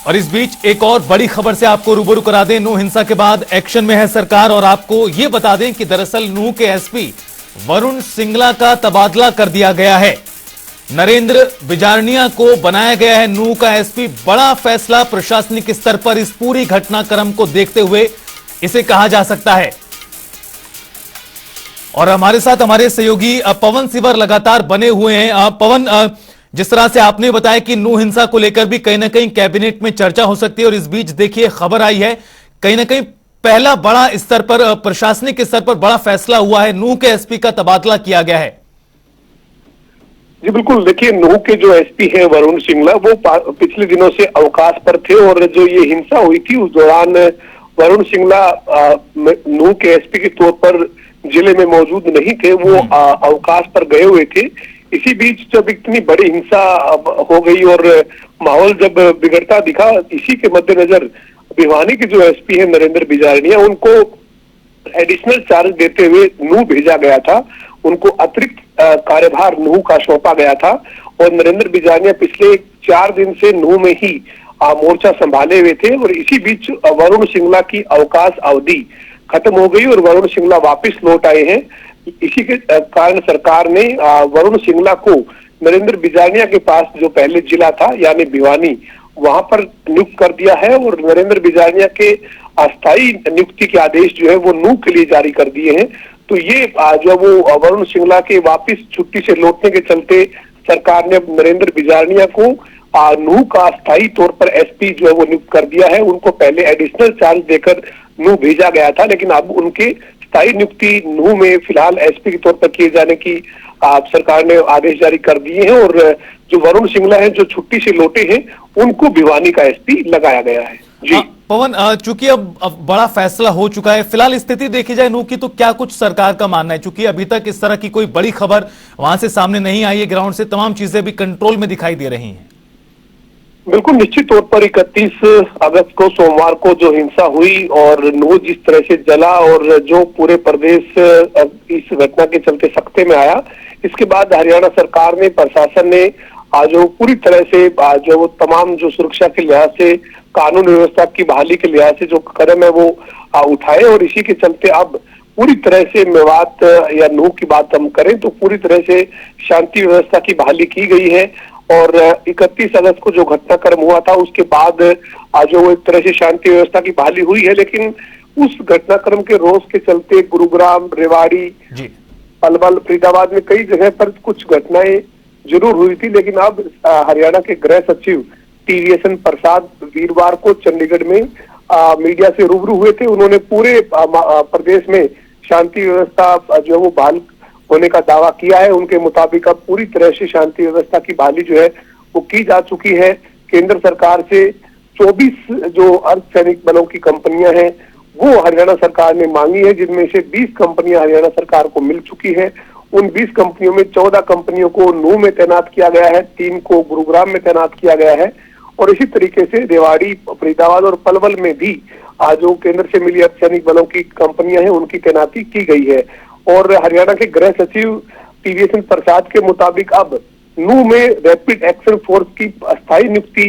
और इस बीच एक और बड़ी खबर से आपको रूबरू करा दें। नूह हिंसा के बाद एक्शन में है सरकार और आपको यह बता दें कि दरअसल नूह के एसपी वरुण सिंगला का तबादला कर दिया गया है। नरेंद्र बिजारनिया को बनाया गया है नूह का एसपी। बड़ा फैसला प्रशासनिक स्तर पर इस पूरी घटनाक्रम को देखते हुए इसे कहा जा सकता है। और हमारे साथ हमारे सहयोगी पवन सिवर लगातार बने हुए हैं। पवन, जिस तरह से आपने बताया कि नूह हिंसा को लेकर भी कहीं ना कहीं कैबिनेट में चर्चा हो सकती है और इस बीच देखिए खबर आई है कहीं ना कहीं पहला बड़ा स्तर पर प्रशासनिक स्तर पर बड़ा फैसला हुआ है, नूह के एसपी का तबादला किया गया है। जी बिल्कुल, देखिए नूह के जो एसपी हैं वरुण सिंगला वो पिछले दिनों से अवकाश पर थे और जो ये हिंसा हुई थी उस दौरान वरुण सिंगला नूह के एसपी के तौर पर जिले में मौजूद नहीं थे, वो अवकाश पर गए हुए थे। इसी बीच जब इतनी बड़ी हिंसा हो गई और माहौल जब बिगड़ता दिखा, इसी के मद्देनजर भिवानी के जो एसपी हैं नरेंद्र बिजारनिया उनको एडिशनल चार्ज देते हुए नूह भेजा गया था। उनको अतिरिक्त कार्यभार नूह का सौंपा गया था और नरेंद्र बिजारनिया पिछले 4 दिन से नूह में ही मोर्चा संभाले हुए थे और इसी बीच वरुण सिंगला की अवकाश अवधि खत्म हो गई और वरुण सिंगला वापस लौट आए हैं। इसी के कारण सरकार ने वरुण सिंगला को नरेंद्र बिजारनिया के पास जो पहले जिला था यानी भिवानी वहां पर नियुक्त कर दिया है और नरेंद्र बिजारनिया के अस्थायी नियुक्ति के आदेश जो है वो नूह के लिए जारी कर दिए हैं। तो ये जो वो वरुण सिंगला के वापस छुट्टी से लौटने के चलते सरकार ने नरेंद्र बिजारनिया को नूह का अस्थायी तौर पर एसपी जो है वो नियुक्त कर दिया है। उनको पहले एडिशनल चार्ज देकर नूह भेजा गया था, लेकिन अब उनके स्थायी नियुक्ति नूह में फिलहाल एसपी के तौर पर किए जाने की सरकार ने आदेश जारी कर दिए हैं और जो वरुण सिंगला हैं जो छुट्टी से लौटे हैं उनको भिवानी का एसपी लगाया गया है। जी पवन, चूंकि अब बड़ा फैसला हो चुका है, फिलहाल स्थिति देखी जाए नूह की तो क्या कुछ सरकार का मानना है? चूंकि अभी तक इस तरह की कोई बड़ी खबर वहां से सामने नहीं आई है, ग्राउंड से तमाम चीजें भी कंट्रोल में दिखाई दे रही हैं। बिल्कुल, निश्चित तौर पर 31 अगस्त को सोमवार को जो हिंसा हुई और नूह जिस तरह से जला और जो पूरे प्रदेश इस घटना के चलते सख्ते में आया, इसके बाद हरियाणा सरकार ने, प्रशासन ने जो पूरी तरह से जो तमाम जो सुरक्षा के लिहाज से, कानून व्यवस्था की बहाली के लिहाज से जो कदम है वो उठाए और इसी के चलते अब पूरी तरह से मेवात या नूह की बात हम करें तो पूरी तरह से शांति व्यवस्था की बहाली की गई है। और 31 अगस्त को जो घटनाक्रम हुआ था उसके बाद जो एक तरह से शांति व्यवस्था की बहाली हुई है, लेकिन उस घटनाक्रम के रोष के चलते गुरुग्राम, रेवाड़ी, पलवल, फरीदाबाद में कई जगह पर कुछ घटनाएं जरूर हुई थी। लेकिन अब हरियाणा के गृह सचिव टी.वी.एस. प्रसाद वीरवार को चंडीगढ़ में मीडिया से रूबरू हुए थे। उन्होंने पूरे प्रदेश में शांति व्यवस्था जो है वो बहाल होने का दावा किया है। उनके मुताबिक अब पूरी तरह से शांति व्यवस्था की बहाली जो है वो की जा चुकी है। केंद्र सरकार से 24 जो अर्धसैनिक बलों की कंपनियां हैं वो हरियाणा सरकार ने मांगी है, जिनमें से 20 कंपनियां हरियाणा सरकार को मिल चुकी है। उन 20 कंपनियों में 14 कंपनियों को नूह में तैनात किया गया है, 3 को गुरुग्राम में तैनात किया गया है और इसी तरीके से रेवाड़ी, फरीदाबाद और पलवल में भी जो केंद्र से मिली अर्धसैनिक बलों की कंपनियां हैं उनकी तैनाती की गई है। और हरियाणा के गृह सचिव टी.वी.एस. प्रसाद के मुताबिक अब नूह में रैपिड एक्शन फोर्स की अस्थायी नियुक्ति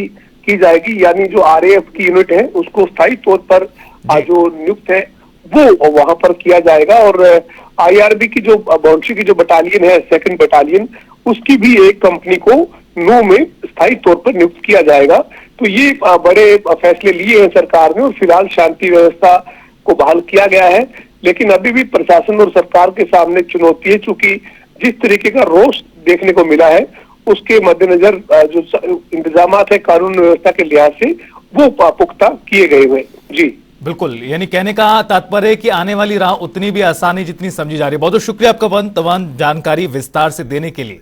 की जाएगी, यानी जो आरएएफ की यूनिट है उसको स्थायी तौर पर जो नियुक्त है वो वहां पर किया जाएगा। और आईआरबी की जो बाउंड्री की जो बटालियन है, 2nd बटालियन, उसकी भी एक कंपनी को नूह में स्थायी तौर पर नियुक्त किया जाएगा। तो ये बड़े फैसले लिए हैं सरकार ने और फिलहाल शांति व्यवस्था को बहाल किया गया है। लेकिन अभी भी प्रशासन और सरकार के सामने चुनौती है, चूंकि जिस तरीके का रोष देखने को मिला है उसके मद्देनजर जो इंतजाम है कानून व्यवस्था के लिहाज से वो पुख्ता किए गए हुए। जी बिल्कुल, यानी कहने का तात्पर्य है कि आने वाली राह उतनी भी आसानी जितनी समझी जा रही है। बहुत बहुत शुक्रिया आपका तमाम जानकारी विस्तार से देने के लिए।